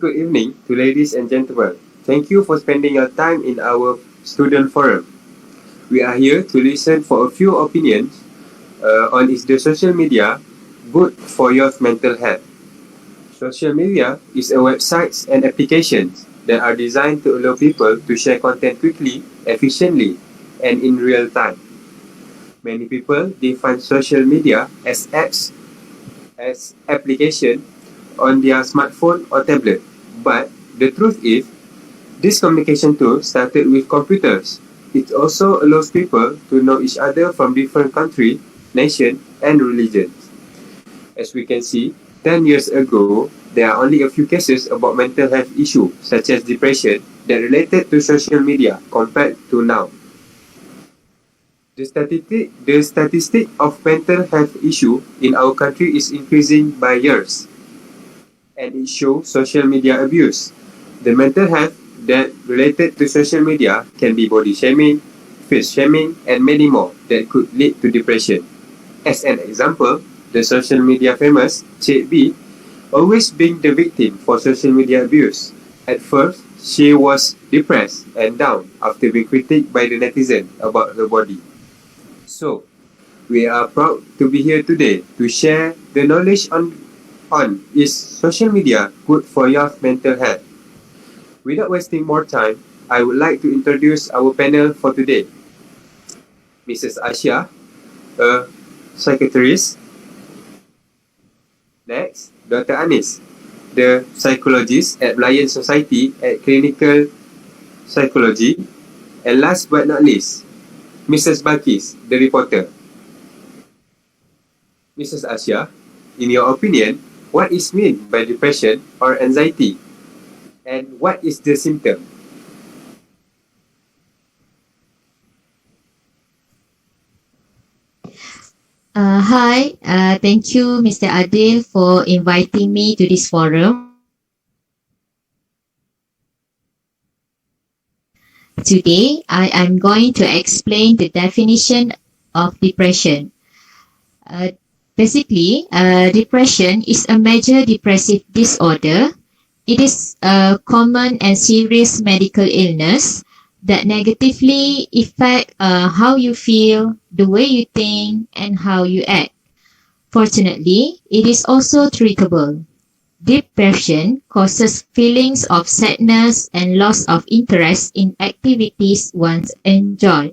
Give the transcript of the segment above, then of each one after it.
good evening to ladies and gentlemen. Thank you for spending your time in our student forum. We are here to listen for a few opinions on is the social media good for your mental health. Social media is a websites and applications that are designed to allow people to share content quickly, efficiently, and in real time. Many people define social media as apps, as application on their smartphone or tablet. But the truth is, this communication tool started with computers. It also allows people to know each other from different countries, nations, and religions. As we can see, 10 years ago, there are only a few cases about mental health issues such as depression that related to social media compared to now. The statistic of mental health issue in our country is increasing by years, and it shows social media abuse. The mental health that related to social media can be body shaming, face shaming, and many more that could lead to depression. As an example, the social media famous Cik B always being the victim for social media abuse. At first, she was depressed and down after being critiqued by the netizen about her body. So, we are proud to be here today to share the knowledge on is social media good for your mental health. Without wasting more time, I would like to introduce our panel for today. Mrs. Asha, a psychiatrist. Next, Dr. Anis, the psychologist at Lion Society at Clinical Psychology. And last but not least, Mrs. Balkis, the reporter. Mrs. Asha, in your opinion, what is meant by depression or anxiety? And what is the symptom? Hi, thank you, Mr. Adil, for inviting me to this forum. Today, I am going to explain the definition of depression. Basically, depression is a major depressive disorder. It is a common and serious medical illness that negatively affect how you feel, the way you think, and how you act. Fortunately, it is also treatable. Depression causes feelings of sadness and loss of interest in activities one enjoy.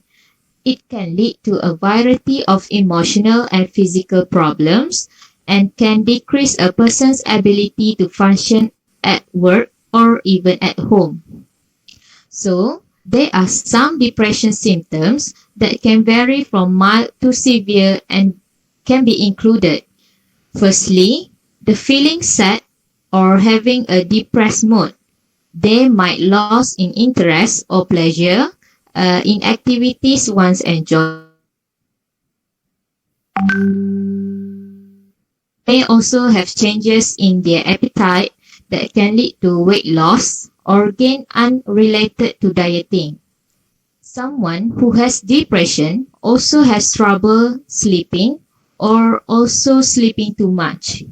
It can lead to a variety of emotional and physical problems and can decrease a person's ability to function at work or even at home. So, there are some depression symptoms that can vary from mild to severe and can be included. Firstly, the feeling sad or having a depressed mood. They might lose in interest or pleasure in activities once enjoyed. They also have changes in their appetite that can lead to weight loss or gain unrelated to dieting. Someone who has depression also has trouble sleeping or also sleeping too much.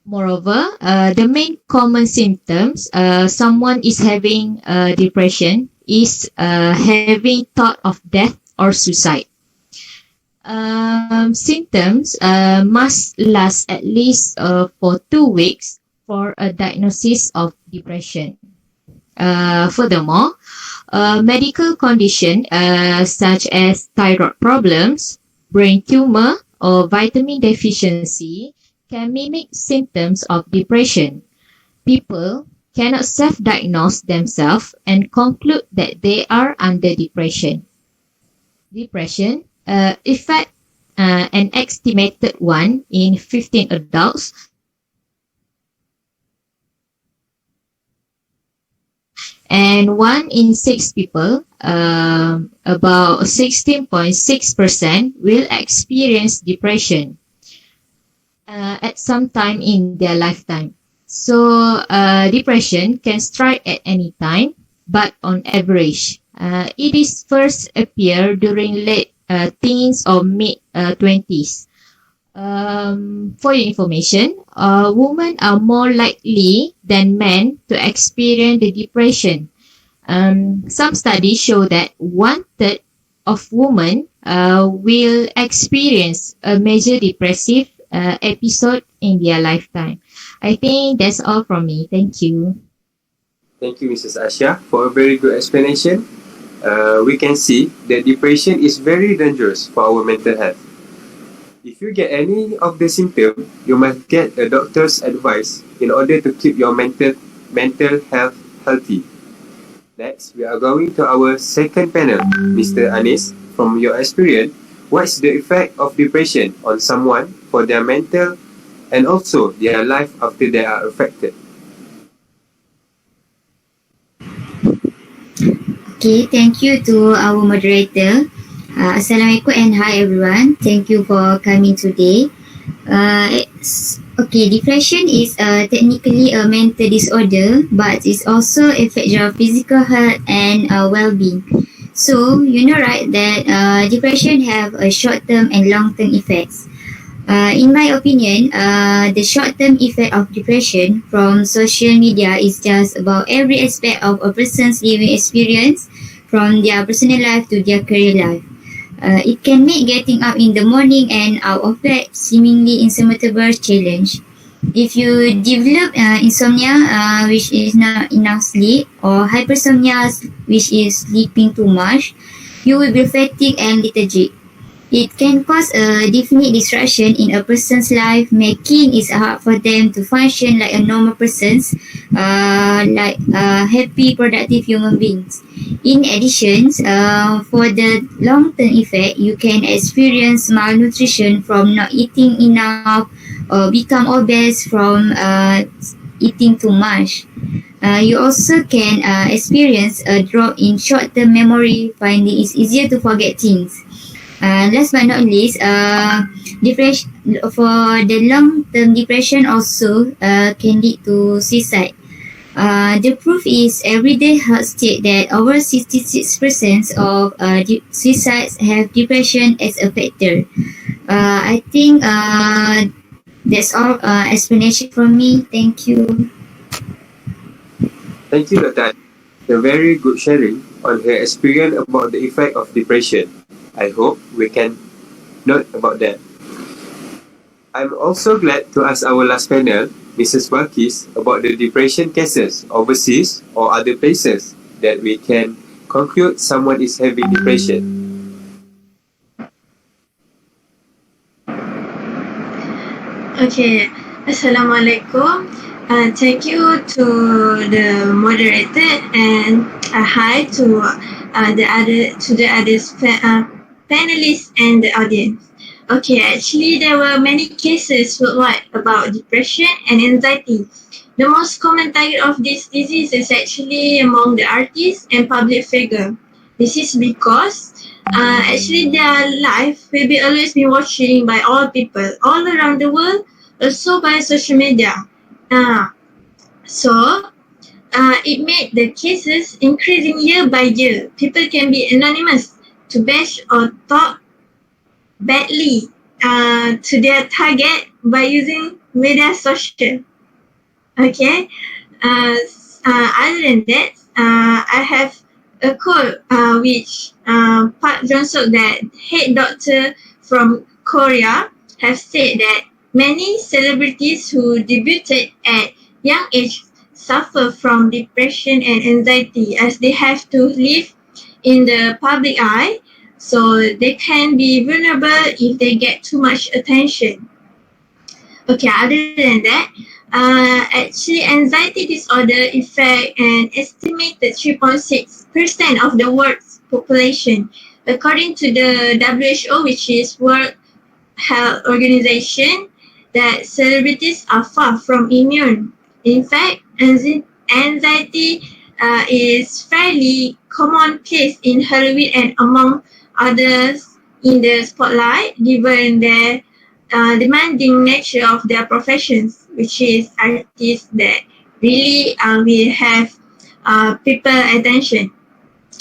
Moreover, the main common symptoms someone is having depression is having thought of death or suicide. Symptoms must last at least for 2 weeks for a diagnosis of depression. Furthermore, medical conditions such as thyroid problems, brain tumor, or vitamin deficiency can mimic symptoms of depression. People cannot self-diagnose themselves and conclude that they are under depression. Depression affects an estimated 1 in 15 adults and 1 in 6 people, about 16.6%, will experience depression at some time in their lifetime. So, depression can strike at any time, but on average, it is first appear during late teens or mid 20s. For your information, women are more likely than men to experience the depression. Some studies show that 1/3 of women will experience a major depressive episode in their lifetime. I think that's all from me. Thank you. Thank you, Mrs. Asha, for a very good explanation. We can see that depression is very dangerous for our mental health. If you get any of the symptoms, you must get a doctor's advice in order to keep your mental health healthy. Next, we are going to our second panel. Mr. Anis, from your experience, what's the effect of depression on someone for their mental and also their life after they are affected? Okay, thank you to our moderator. Assalamualaikum and hi everyone. Thank you for coming today. Depression is technically a mental disorder, but it also affects your physical health and well-being. So you know right that depression have a short-term and long-term effects. In my opinion, the short-term effect of depression from social media is just about every aspect of a person's living experience, from their personal life to their career life. It can make getting up in the morning and out of bed seemingly insurmountable challenge. If you develop insomnia, which is not enough sleep, or hypersomnia, which is sleeping too much, you will be fatigued and lethargic. It can cause a definite disruption in a person's life, making it hard for them to function like a normal person, like happy, productive human beings. In addition, for the long-term effect, you can experience malnutrition from not eating enough or become obese from eating too much. You also can experience a drop in short-term memory, finding it easier to forget things. Last but not least, depression for the long-term depression also can lead to suicide. The proof is everyday health state that over 66% of suicides have depression as a factor. I think that's all explanation from me. Thank you. Thank you, Dr. A very good sharing on her experience about the effect of depression. I hope we can note about that. I'm also glad to ask our last panel, Mrs. Balkis, about the depression cases overseas or other places that we can conclude someone is having depression. Okay, Assalamualaikum. Thank you to the moderator and hi to the other panelists and the audience. Okay, actually there were many cases worldwide about depression and anxiety. The most common target of this disease is actually among the artists and public figure. This is because actually their life will be always be watching by all people all around the world, also by social media. So it made the cases increasing year by year. People can be anonymous to bash or talk badly to their target by using media social. Okay. Other than that, I have a quote which Park Jong-suk, that head doctor from Korea, have said that many celebrities who debuted at young age suffer from depression and anxiety as they have to live in the public eye, so they can be vulnerable if they get too much attention. Okay, other than that, actually anxiety disorder affect an estimated 3.6% of the world's population. According to the WHO, which is World Health Organization, that celebrities are far from immune. In fact, anxiety is fairly commonplace in Hollywood and among others in the spotlight, given the demanding nature of their professions, which is artists that really will have people attention.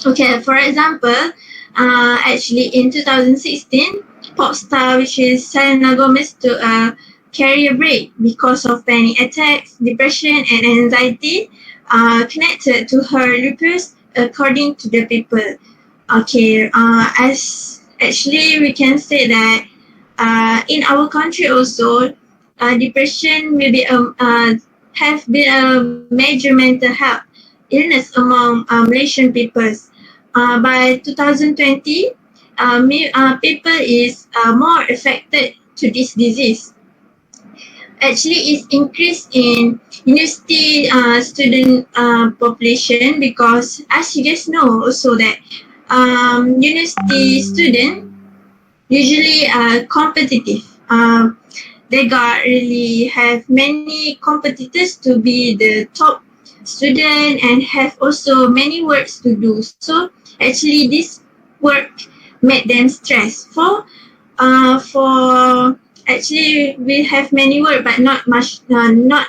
Okay, for example, Actually, in 2016, pop star, which is Selena Gomez, took a career break because of panic attacks, depression, and anxiety connected to her lupus, according to the people. Okay, as actually we can say that in our country also, depression will be have been a major mental health illness among Malaysian peoples. By 2020, people is more affected to this disease. Actually, it's increased in university student population because, as you guys know, also that university student usually competitive. They got really have many competitors to be the top student and have also many works to do. So actually, this work made them stress. For actually we have many work but not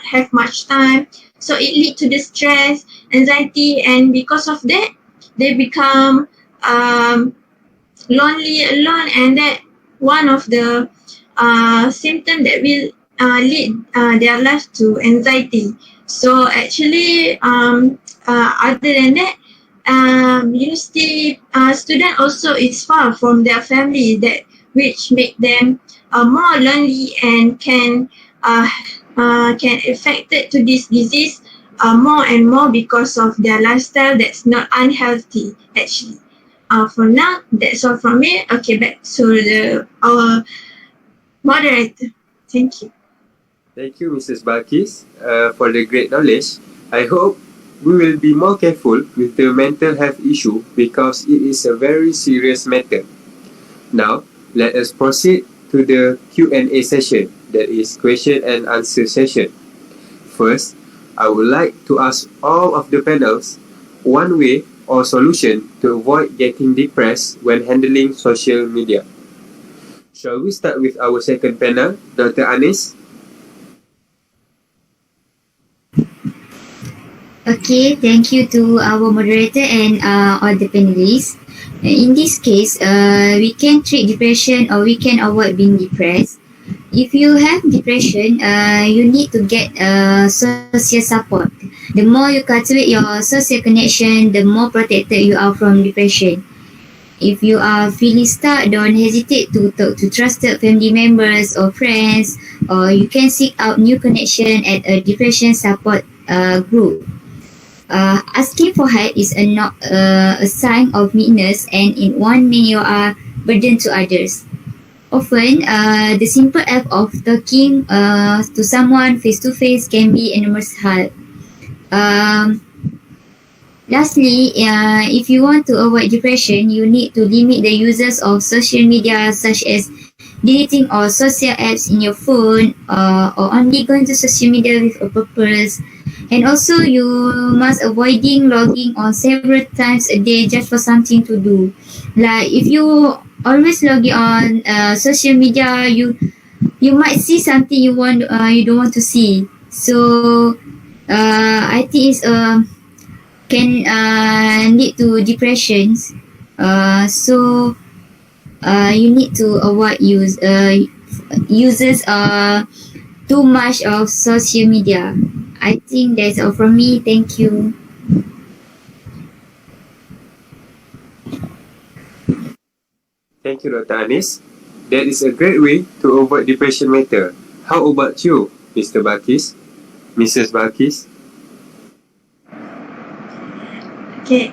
have much time. So it lead to the stress, anxiety, and because of that, they become lonely, alone, and that one of the symptoms that will lead their life to anxiety. So actually, other than that, university student also is far from their family, that which make them more lonely and can affected to this disease more and more because of their lifestyle that's not unhealthy actually. For now, that's all from me. Okay, back to our moderator. Thank you. Thank you, Mrs. Balkis, for the great knowledge. I hope we will be more careful with the mental health issue because it is a very serious matter. Now, let us proceed to the Q&A session, that is question and answer session. First, I would like to ask all of the panels one way or solution to avoid getting depressed when handling social media. Shall we start with our second panel, Dr. Anis? Okay, thank you to our moderator and all the panelists. In this case, we can treat depression or we can avoid being depressed. If you have depression, you need to get social support. The more you cultivate your social connection, the more protected you are from depression. If you are feeling stuck, don't hesitate to talk to trusted family members or friends, or you can seek out new connection at a depression support group. Asking for help is not a sign of weakness, and in one mean you are burden to others. Often, the simple act of talking to someone face to face can be enormous help. Lastly, if you want to avoid depression, you need to limit the uses of social media, such as deleting all social apps in your phone, or only going to social media with a purpose. And also, you must avoiding logging on several times a day just for something to do. Like if you always log on social media, you might see something you don't want to see. So I think it's can lead to depressions. So you need to avoid uses too much of social media. I think that's all from me. Thank you. Thank you, Dr. Anis. That is a great way to avoid depression matter. How about you, Mr. Balkis? Mrs. Balkis? Okay.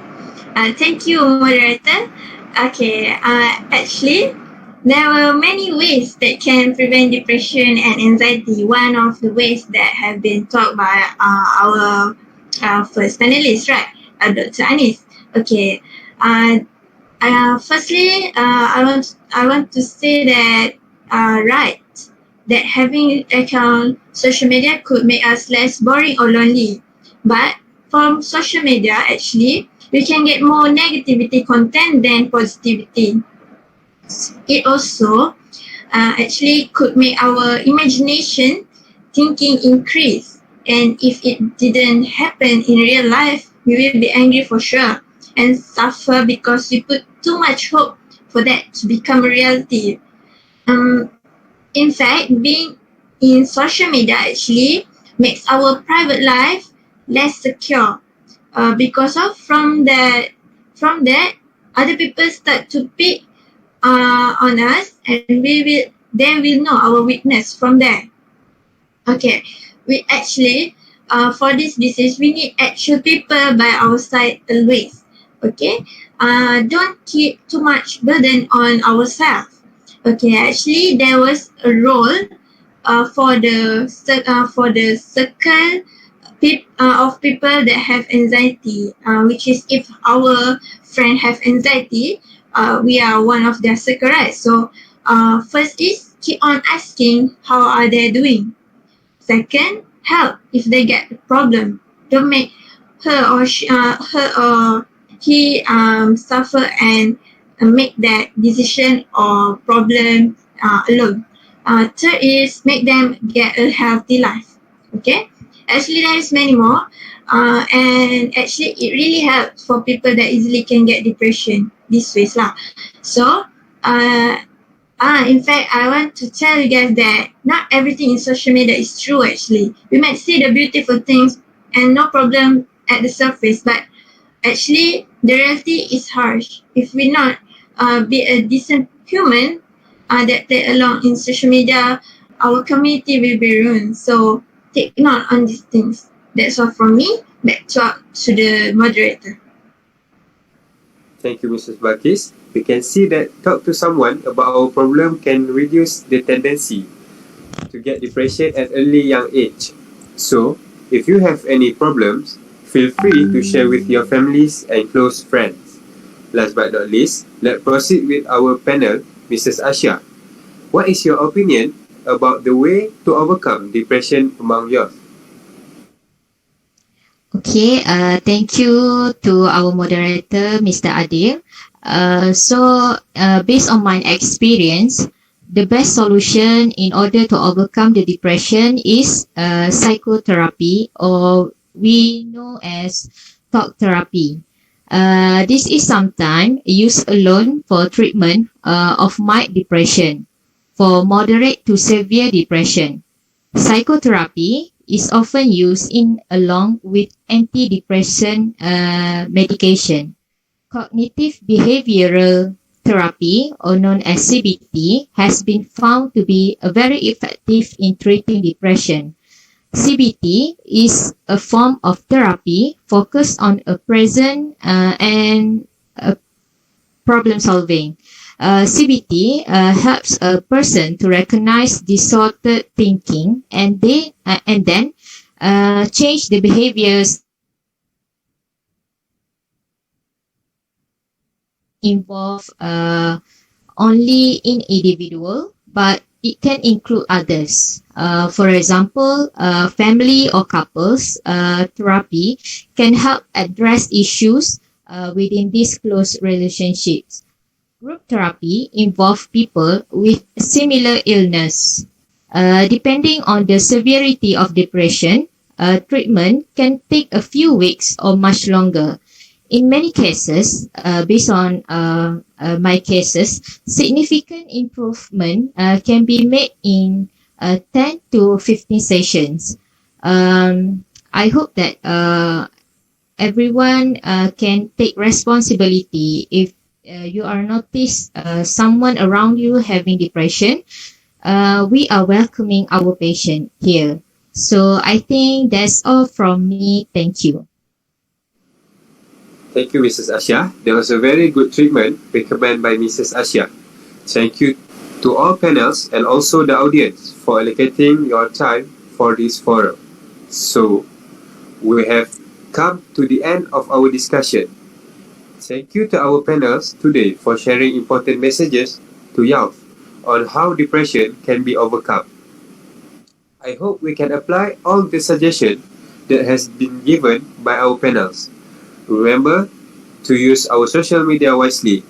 Thank you, moderator. Okay. Actually, there are many ways that can prevent depression and anxiety. One of the ways that have been taught by our first panelist, right, Dr. Anis. Okay. Firstly, I want to say that right, that having account social media could make us less boring or lonely, but from social media actually we can get more negativity content than positivity. It also actually could make our imagination thinking increase, and if it didn't happen in real life, we will be angry for sure. and suffer because we put too much hope for that to become a reality. In fact, being in social media actually makes our private life less secure. Because of from that, other people start to pick on us, and they will know our weakness from there. Okay, we actually for this disease we need actual people by our side always. Okay, don't keep too much burden on ourselves. Okay, actually there was a role for the circle of people that have anxiety, which is if our friend have anxiety, we are one of their circle, right? So first is keep on asking how are they doing. Second, help if they get a problem. Don't make her or he suffer and make that decision or problem alone. Third is make them get a healthy life. Okay, actually there is many more, and actually it really helps for people that easily can get depression this ways lah. So uh, in fact, I want to tell you guys that not everything in social media is true actually. We might see the beautiful things and no problem at the surface, but actually the reality is harsh. If we not be a decent human that take along in social media, our community will be ruined. So take note on these things. That's all from me. Back to the moderator. Thank you, Mrs. Bakis. We can see that talk to someone about our problem can reduce the tendency to get depression at early young age. So, if you have any problems, feel free to share with your families and close friends. Last but not least, let's proceed with our panel, Mrs. Asha. What is your opinion about the way to overcome depression among youth? Okay, thank you to our moderator, Mr. Adil. Based on my experience, the best solution in order to overcome the depression is psychotherapy, or we know as talk therapy. This is sometimes used alone for treatment of mild depression, for moderate to severe depression. Psychotherapy is often used in along with antidepressant medication. Cognitive behavioral therapy, or known as CBT, has been found to be very effective in treating depression. CBT is a form of therapy focused on a present and problem solving. CBT helps a person to recognize disordered thinking and then change the behaviors involve only in individual, but it can include others. For example, family or couples therapy can help address issues within these close relationships. Group therapy involves people with similar illness. Depending on the severity of depression, treatment can take a few weeks or much longer. In many cases, based on my cases, significant improvement can be made in 10 to 15 sessions. I hope that everyone can take responsibility. If you are noticed someone around you having depression, we are welcoming our patient here. So I think that's all from me. Thank you. Thank you, Mrs. Asha. That was a very good treatment recommended by Mrs. Asha. Thank you to all panels and also the audience for allocating your time for this forum. So, we have come to the end of our discussion. Thank you to our panels today for sharing important messages to youth on how depression can be overcome. I hope we can apply all the suggestions that has been given by our panels. Remember to use our social media wisely.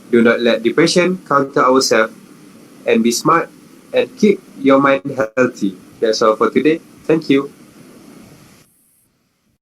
Do not let depression counter ourselves, and be smart and keep your mind healthy. That's all for today. Thank you.